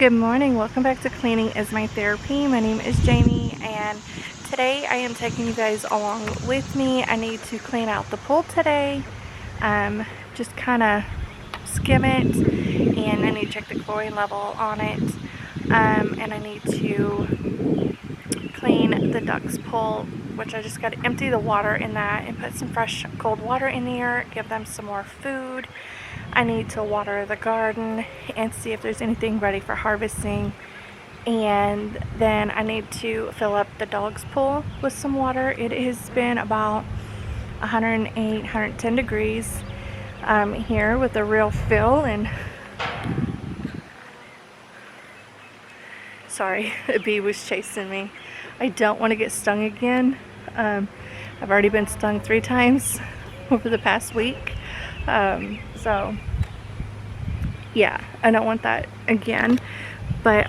Good morning, welcome back to Cleaning is My Therapy. My name is Jamie and today I am taking you guys along with me. I need to clean out the pool today, just kind of skim it, and I need to check the chlorine level on it, and I need to clean the duck's pool, which I just got to empty the water in that and put some fresh cold water in there, give them some more food. I need to water the garden and see if there's anything ready for harvesting, and then I need to fill up the dog's pool with some water. It has been about 108, 110 degrees here with a real fill, and sorry, a bee was chasing me. I don't want to get stung again. I've already been stung 3 times over the past week. So yeah, I don't want that again. But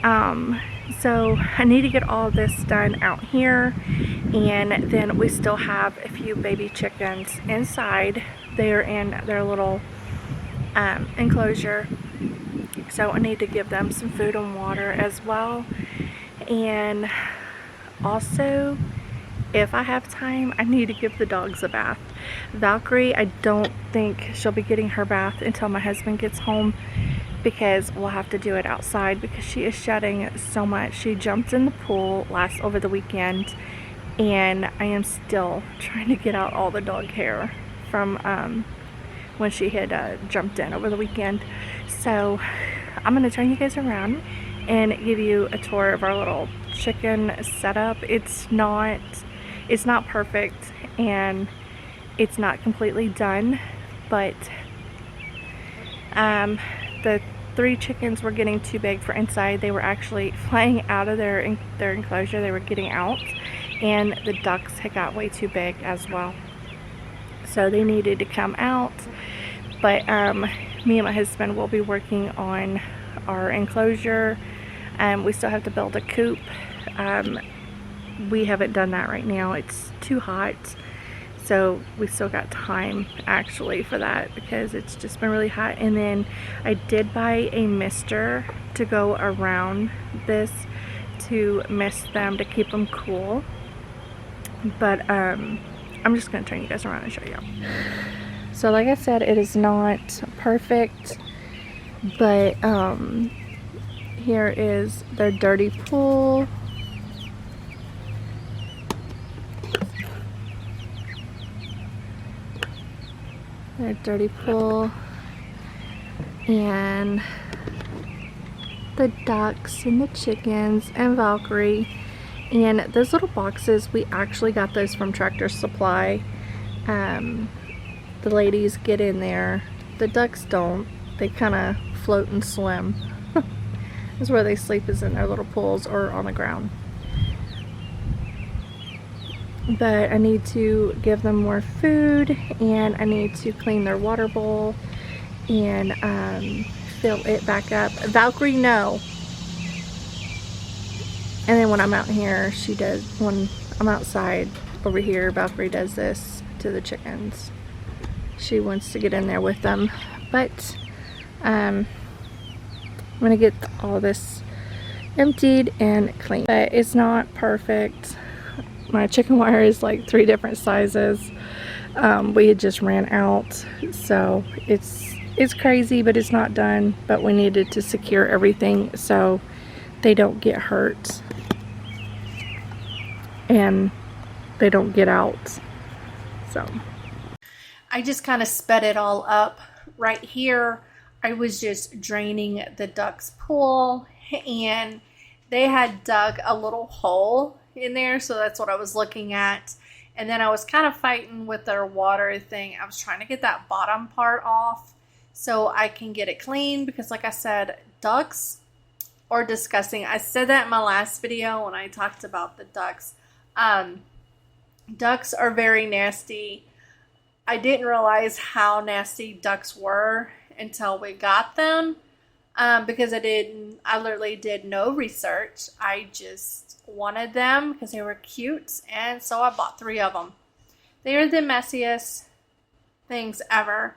so I need to get all this done out here, and then we still have a few baby chickens inside. They're in their little enclosure, so I need to give them some food and water as well. And also, if I have time, I need to give the dogs a bath. Valkyrie, I don't think she'll be getting her bath until my husband gets home, because we'll have to do it outside because she is shedding so much. She jumped in the pool over the weekend, and I am still trying to get out all the dog hair from when she had jumped in over the weekend. So I'm going to turn you guys around and give you a tour of our little chicken setup. It's not perfect and it's not completely done, but the 3 chickens were getting too big for inside. They were actually flying out of their enclosure. They were getting out, and the ducks had got way too big as well, so they needed to come out. But me and my husband will be working on our enclosure. We still have to build a coop. We haven't done that right now. It's too hot, so we still got time actually for that because it's just been really hot. And then I did buy a mister to go around this to mist them to keep them cool. But I'm just going to turn you guys around and show you. So like I said, it is not perfect, but here is their dirty pool. Their dirty pool, and the ducks and the chickens and Valkyrie. And those little boxes, we actually got those from Tractor Supply. The ladies get in there. The ducks don't. They kind of float and swim. That's where they sleep, is in their little pools or on the ground. But I need to give them more food, and I need to clean their water bowl and fill it back up. Valkyrie, no. And then when I'm out here, she does. When I'm outside over here, Valkyrie does this to the chickens. She wants to get in there with them. But I'm gonna get all this emptied and cleaned. But it's not perfect. My chicken wire is like 3 different sizes. We had just ran out, so it's crazy, but it's not done. But we needed to secure everything so they don't get hurt and they don't get out. So I just kind of sped it all up. Right here, I was just draining the ducks' pool, and they had dug a little hole in there, so that's what I was looking at. And then I was kind of fighting with their water thing. I was trying to get that bottom part off so I can get it clean, because like I said, ducks are disgusting. I said that in my last video when I talked about the ducks. Ducks are very nasty. I didn't realize how nasty ducks were until we got them, because I literally did no research. I just wanted them because they were cute, and so I bought 3 of them. They are the messiest things ever.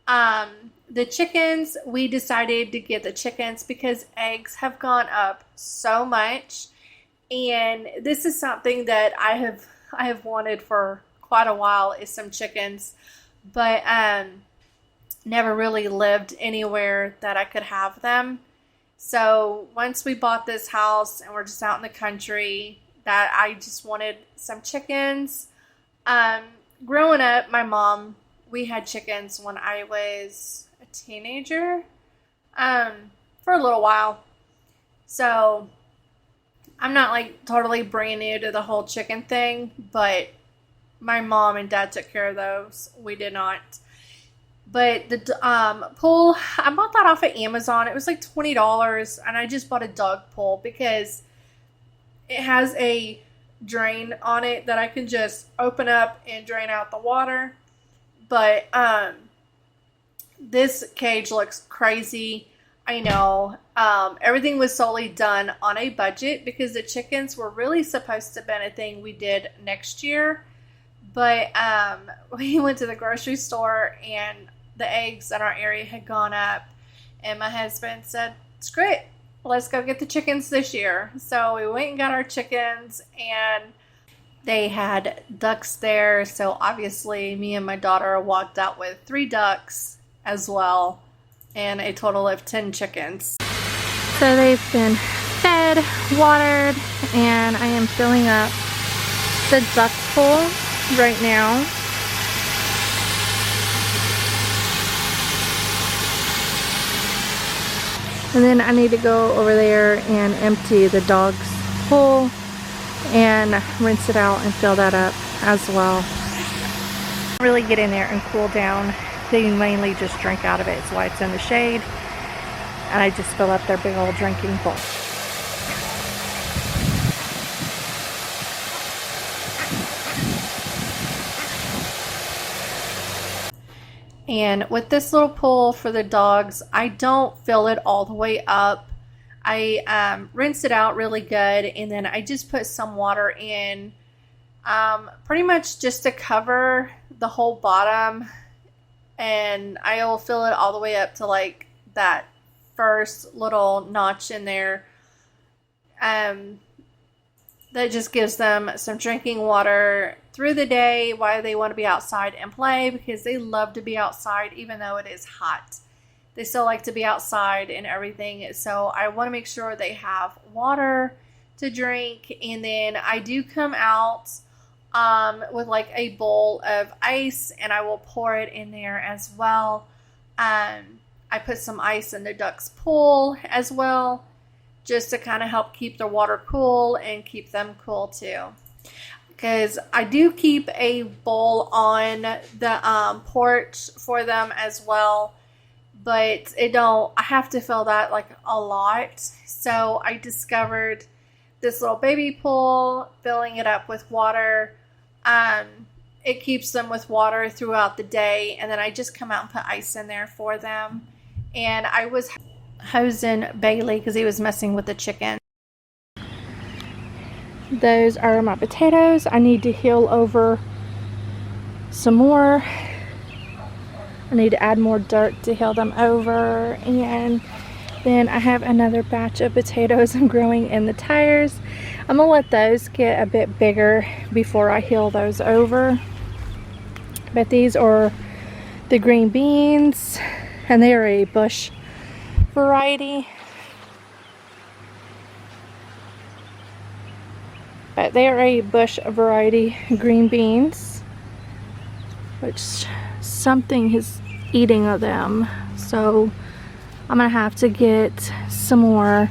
The chickens, we decided to get the chickens because eggs have gone up so much, and this is something that I have wanted for quite a while is some chickens, but never really lived anywhere that I could have them. So once we bought this house and we're just out in the country, that I just wanted some chickens. Um, Growing up, my mom, we had chickens when I was a teenager, um, for a little while. So I'm not like totally brand new to the whole chicken thing, but my mom and dad took care of those. We did not. But the pool, I bought that off of Amazon. It was like $20, and I just bought a dog pool because it has a drain on it that I can just open up and drain out the water. But this cage looks crazy. I know. Everything was solely done on a budget because the chickens were really supposed to have been a thing we did next year. But we went to the grocery store and the eggs in our area had gone up. And my husband said, screw it, let's go get the chickens this year. So we went and got our chickens, and they had ducks there. So obviously, me and my daughter walked out with 3 ducks as well, and a total of 10 chickens. So they've been fed, watered, and I am filling up the duck pool right now. And then I need to go over there and empty the dog's pool and rinse it out and fill that up as well. Really get in there and cool down. They mainly just drink out of it. It's why it's in the shade. And I just fill up their big old drinking bowl. And with this little pool for the dogs, I don't fill it all the way up. I rinse it out really good, and then I just put some water in, pretty much just to cover the whole bottom. And I'll fill it all the way up to like that first little notch in there. That just gives them some drinking water through the day while they want to be outside and play, because they love to be outside even though it is hot. They still like to be outside and everything. So I want to make sure they have water to drink. And then I do come out with like a bowl of ice, and I will pour it in there as well. I put some ice in the duck's pool as well, just to kind of help keep the water cool and keep them cool too. Because I do keep a bowl on the porch for them as well, but I have to fill that like a lot. So I discovered this little baby pool, filling it up with water. It keeps them with water throughout the day, and then I just come out and put ice in there for them. And I was hosing Bailey because he was messing with the chicken. Those are my potatoes. I need to heal over some more. I need to add more dirt to heal them over. And then I have another batch of potatoes I'm growing in the tires. I'm gonna let those get a bit bigger before I heal those over. But these are the green beans, and they are a bush variety. But they are a bush variety green beans, which something is eating of them. So I'm gonna have to get some more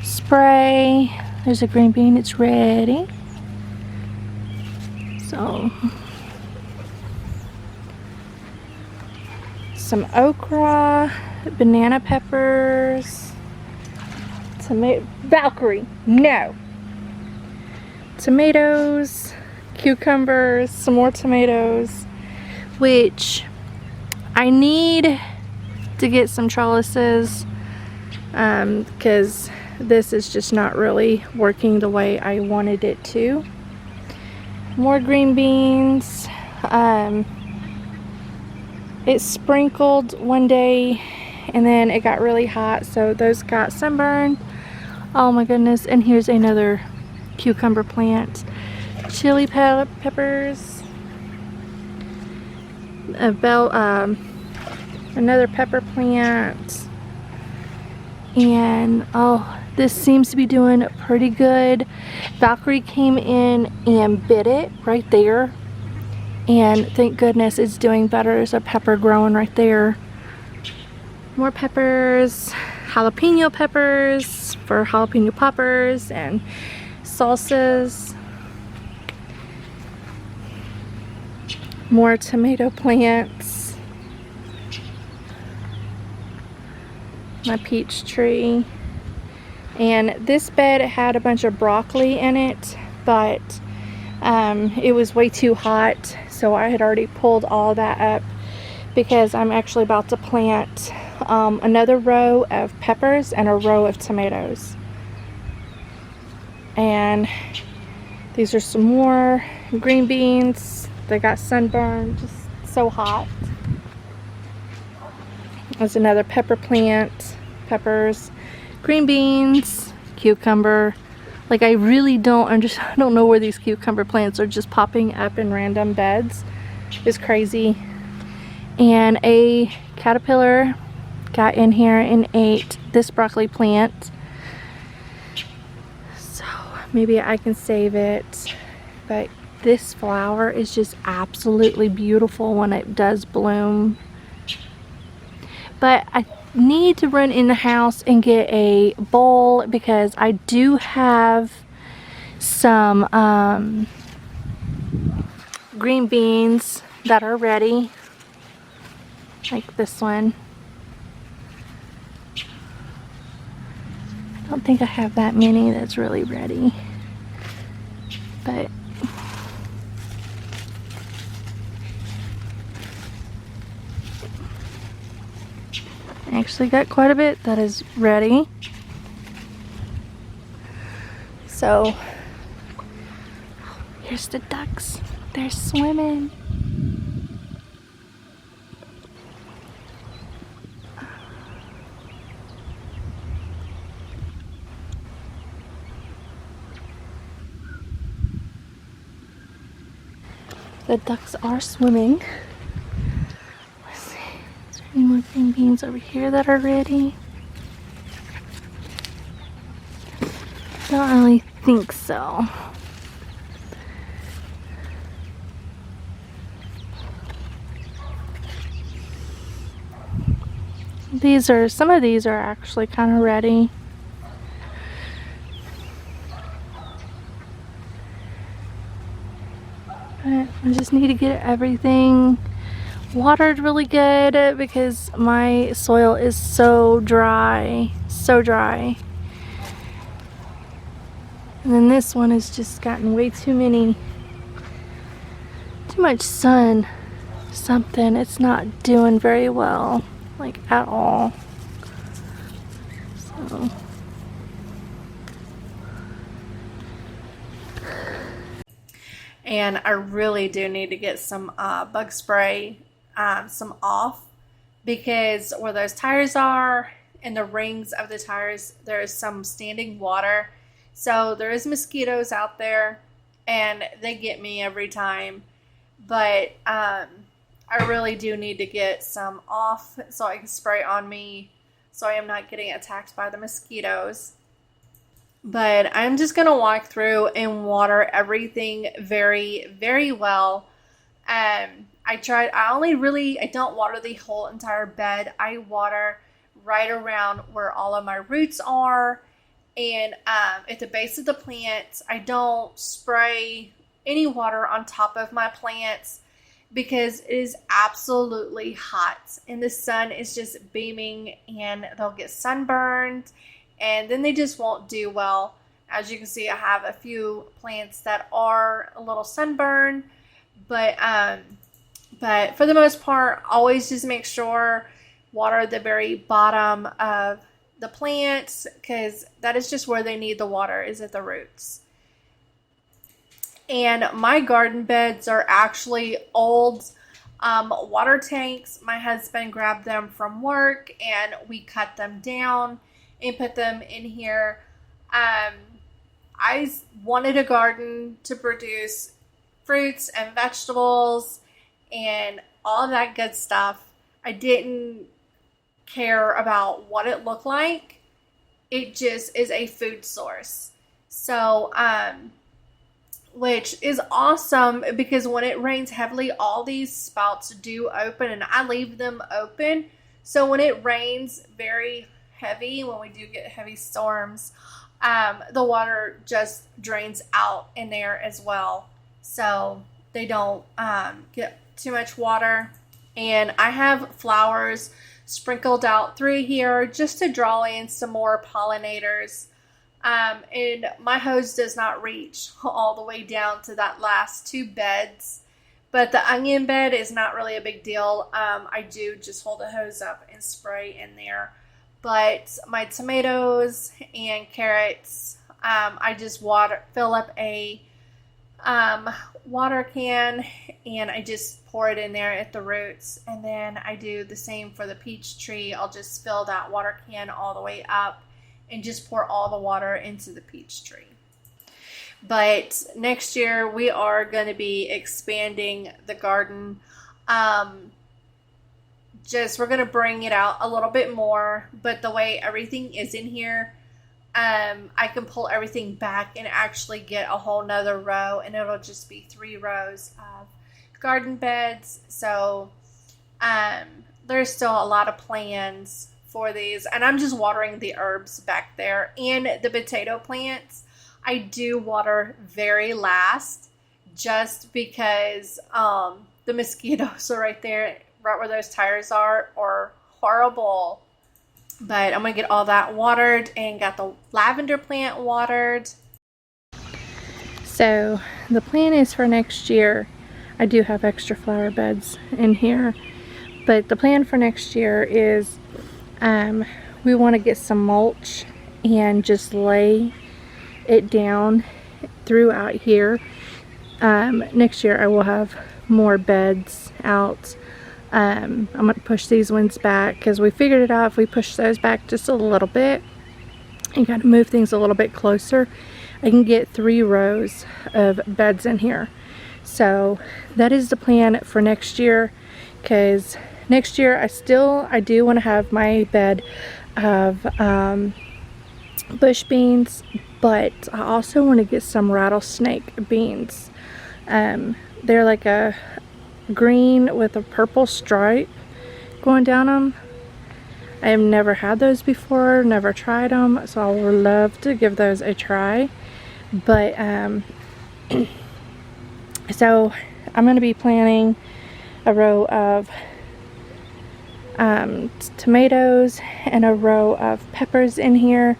spray. There's a green bean, it's ready. So some okra, banana peppers, Valkyrie, no. Tomatoes, cucumbers, some more tomatoes, which I need to get some trellises because this is just not really working the way I wanted it to. More green beans. it sprinkled one day and then it got really hot, so those got sunburned. Oh my goodness. And here's another cucumber plant. Chili peppers. Another pepper plant. And oh, this seems to be doing pretty good. Valkyrie came in and bit it right there. And thank goodness it's doing better. There's a pepper growing right there. More peppers, jalapeno peppers for jalapeno poppers and salsas. More tomato plants. My peach tree. And this bed had a bunch of broccoli in it, but it was way too hot, so I had already pulled all that up because I'm actually about to plant another row of peppers and a row of tomatoes. And these are some more green beans. They got sunburned, just so hot. There's another pepper plant, peppers, green beans, cucumber. Like, I really I don't know where these cucumber plants are just popping up in random beds. It's crazy. And a caterpillar got in here and ate this broccoli plant. So maybe I can save it. But this flower is just absolutely beautiful when it does bloom. But I need to run in the house and get a bowl because I do have some green beans that are ready, like this one. I don't think I have that many that's really ready, but I actually got quite a bit that is ready. So here's the ducks. They're swimming. The ducks are swimming. Let's see. Is there any more green beans over here that are ready? Don't really think so. Some of these are actually kind of ready. But I just need to get everything watered really good because my soil is so dry, so dry. And then this one has just gotten way too much sun. Something, it's not doing very well, like at all. So and I really do need to get some bug spray, some off, because where those tires are, in the rings of the tires, there is some standing water. So there is mosquitoes out there, and they get me every time. But I really do need to get some off so I can spray on me, so I am not getting attacked by the mosquitoes. But I'm just going to walk through and water everything very, very well. I don't water the whole entire bed. I water right around where all of my roots are. And at the base of the plants, I don't spray any water on top of my plants because it is absolutely hot. And the sun is just beaming and they'll get sunburned. And then they just won't do well. As you can see, I have a few plants that are a little sunburned, but for the most part, always just make sure water the very bottom of the plants, because that is just where they need the water, is at the roots. And my garden beds are actually old Water tanks, my husband grabbed them from work and we cut them down and put them in here. I wanted a garden to produce fruits and vegetables and all that good stuff. I didn't care about what it looked like. It just is a food source. So, which is awesome because when it rains heavily, all these spouts do open and I leave them open. So when it rains very heavy, when we do get heavy storms, the water just drains out in there as well. So they don't get too much water. And I have flowers sprinkled out through here just to draw in some more pollinators. And my hose does not reach all the way down to that last 2 beds, but the onion bed is not really a big deal. I do just hold the hose up and spray in there. But my tomatoes and carrots, I just fill up a water can and I just pour it in there at the roots. And then I do the same for the peach tree. I'll just fill that water can all the way up and just pour all the water into the peach tree. But next year we are going to be expanding the garden. We're going to bring it out a little bit more, but the way everything is in here, I can pull everything back and actually get a whole nother row, and it'll just be 3 rows of garden beds. So there's still a lot of plans for these, and I'm just watering the herbs back there. And the potato plants I do water very last, just because the mosquitoes are right there, right where those tires are horrible. But I'm gonna get all that watered and got the lavender plant watered. So the plan is for next year, I do have extra flower beds in here, but the plan for next year is we want to get some mulch and just lay it down throughout here. Next year I will have more beds out. I'm going to push these ones back because we figured it out. If we push those back just a little bit and kind of move things a little bit closer, I can get 3 rows of beds in here. So that is the plan for next year, because next year I do want to have my bed of bush beans, but I also want to get some rattlesnake beans. They're like a green with a purple stripe going down them. I have never had those before, never tried them, so I would love to give those a try. But so I'm going to be planting a row of tomatoes and a row of peppers in here.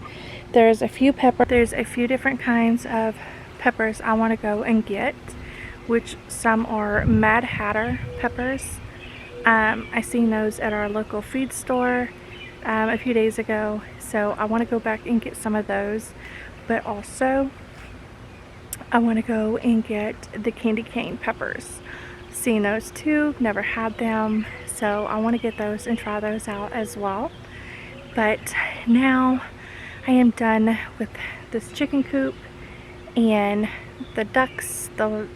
There's a few different kinds of peppers I want to go and get, which some are Mad Hatter peppers. I seen those at our local feed store a few days ago, so I want to go back and get some of those. But also I want to go and get the candy cane peppers. Seen those too, never had them, so I want to get those and try those out as well. But now I am done with this chicken coop and the ducks, the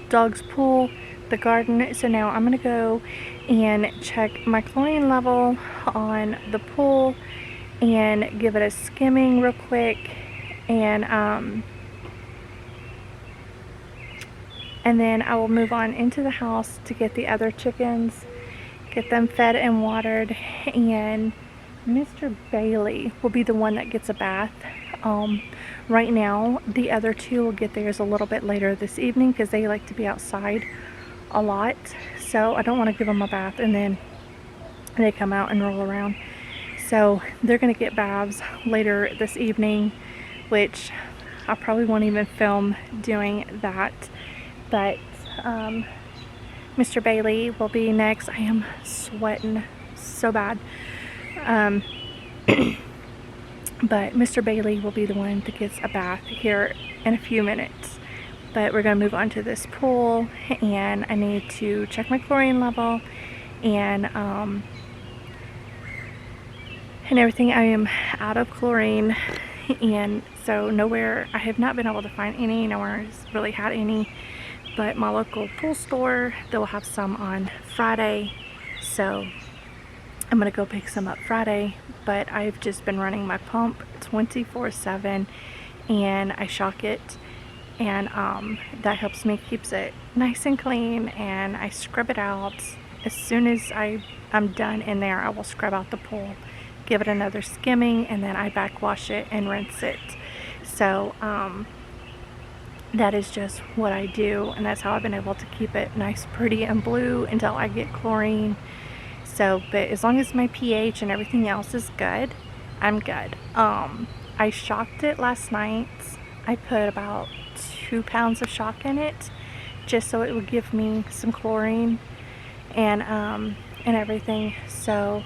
dog's pool, the garden. So now I'm going to go and check my chlorine level on the pool and give it a skimming real quick, and then I will move on into the house to get the other chickens, get them fed and watered, and Mr. Bailey will be the one that gets a bath. Right now the other 2 will get theirs a little bit later this evening because they like to be outside a lot, so I don't want to give them a bath and then they come out and roll around. So they're going to get baths later this evening, which I probably won't even film doing that. But Mr. Bailey will be next. I am sweating so bad. But Mr. Bailey will be the one that gets a bath here in a few minutes. But we're going to move on to this pool, and I need to check my chlorine level and everything. I am out of chlorine, and so nowhere, I have not been able to find any, nowhere has really had any, but my local pool store, they'll have some on Friday, so I'm gonna go pick some up Friday. But I've just been running my pump 24/7, and I shock it, and that helps me, keeps it nice and clean, and I scrub it out. As soon as I'm done in there, I will scrub out the pool, give it another skimming, and then I backwash it and rinse it. So that is just what I do, and that's how I've been able to keep it nice, pretty, and blue until I get chlorine. So, but as long as my pH and everything else is good, I'm good. I shocked it last night. I put about 2 pounds of shock in it, just so it would give me some chlorine and everything. So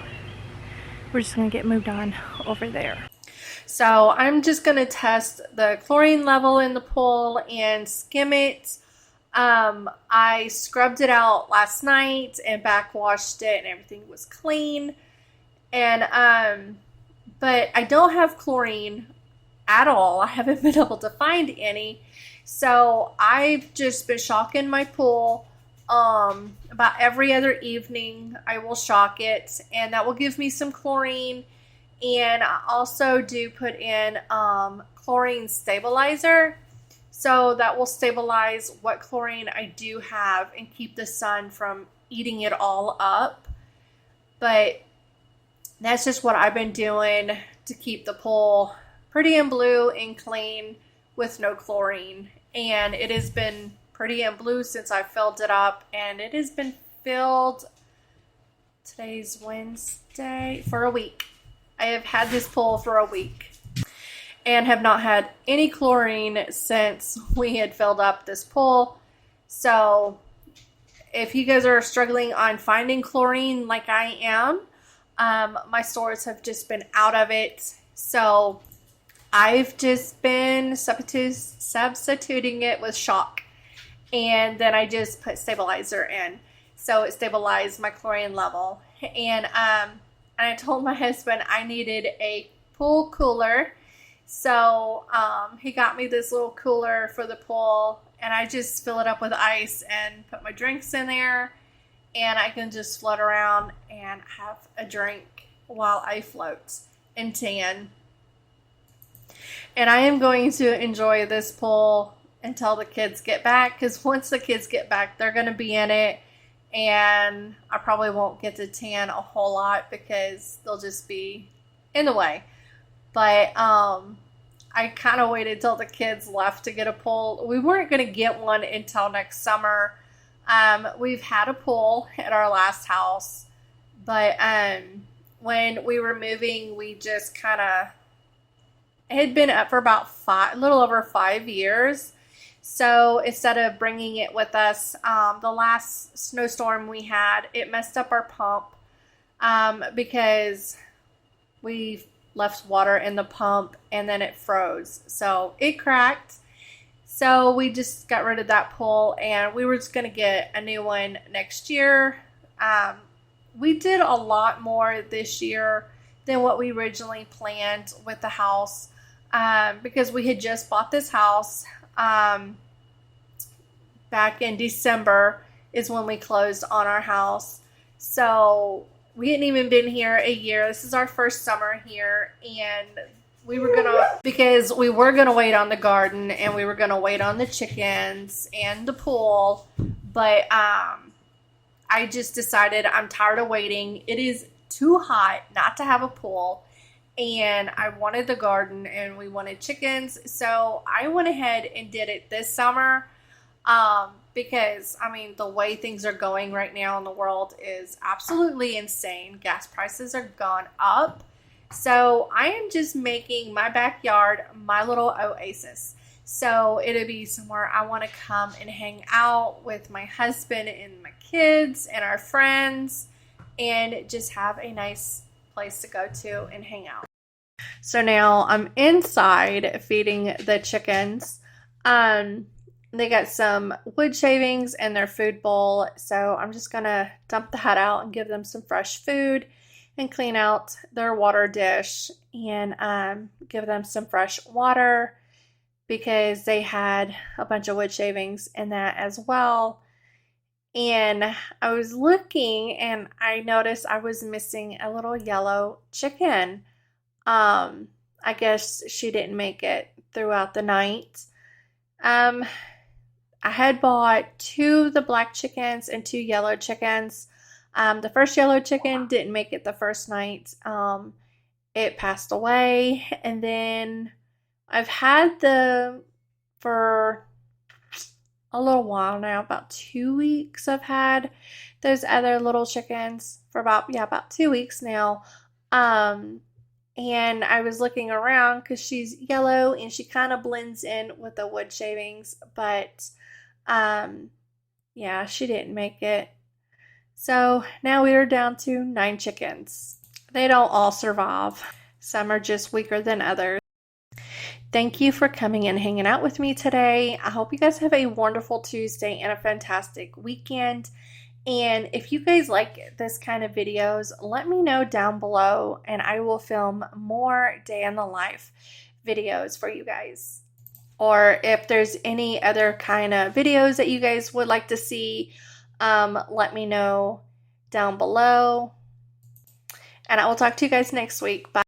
we're just gonna get moved on over there. So I'm just gonna test the chlorine level in the pool and skim it. I scrubbed it out last night and backwashed it, and everything was clean. And but I don't have chlorine at all. I haven't been able to find any. So I've just been shocking my pool. About every other evening I will shock it, and that will give me some chlorine. And I also do put in chlorine stabilizer, so that will stabilize what chlorine I do have and keep the sun from eating it all up. But that's just what I've been doing to keep the pool pretty and blue and clean with no chlorine. And it has been pretty and blue since I filled it up, and it has been filled, today's Wednesday, for a week. I have had this pool for a week and have not had any chlorine since we had filled up this pool. So if you guys are struggling on finding chlorine like I am, my stores have just been out of it. So I've just been substituting it with shock, and then I just put stabilizer in, so it stabilized my chlorine level. And I told my husband I needed a pool cooler, so he got me this little cooler for the pool, and I just fill it up with ice and put my drinks in there, and I can just float around and have a drink while I float and tan. And I am going to enjoy this pool until the kids get back, because once the kids get back, they're going to be in it, and I probably won't get to tan a whole lot because they'll just be in the way. But I kind of waited till the kids left to get a pool. We weren't going to get one until next summer. We've had a pool at our last house, but when we were moving, we just kind of, it had been up for about a little over 5 years. So instead of bringing it with us, the last snowstorm we had, it messed up our pump because we left water in the pump and then it froze. So it cracked. So we just got rid of that pool, and we were just going to get a new one next year. We did a lot more this year than what we originally planned with the house, because we had just bought this house. Back in December is when we closed on our house. So we hadn't even been here a year. This is our first summer here, and because we were gonna wait on the garden, and we were gonna wait on the chickens and the pool, but I just decided I'm tired of waiting. It is too hot not to have a pool, and I wanted the garden, and we wanted chickens, so I went ahead and did it this summer. Because I mean, the way things are going right now in the world is absolutely insane. Gas prices are gone up. So I am just making my backyard my little oasis. So it'll be somewhere I want to come and hang out with my husband and my kids and our friends, and just have a nice place to go to and hang out. So now I'm inside feeding the chickens. They got some wood shavings in their food bowl, so I'm just gonna dump that out and give them some fresh food and clean out their water dish and give them some fresh water because they had a bunch of wood shavings in that as well. And I was looking and I noticed I was missing a little yellow chicken. I guess she didn't make it throughout the night. Um, I had bought two of the black chickens and two yellow chickens. The first yellow chicken didn't make it the first night. It passed away, and then I've had the for a little while now, about 2 weeks. I've had those other little chickens for about 2 weeks now. Um, and I was looking around because she's yellow and she kind of blends in with the wood shavings, but um, yeah, she didn't make it. So now we are down to 9 chickens. They don't all survive. Some are just weaker than others. Thank you for coming and hanging out with me today. I hope you guys have a wonderful Tuesday and a fantastic weekend. And if you guys like this kind of videos, let me know down below and I will film more day in the life videos for you guys. Or if there's any other kind of videos that you guys would like to see, let me know down below. And I will talk to you guys next week. Bye.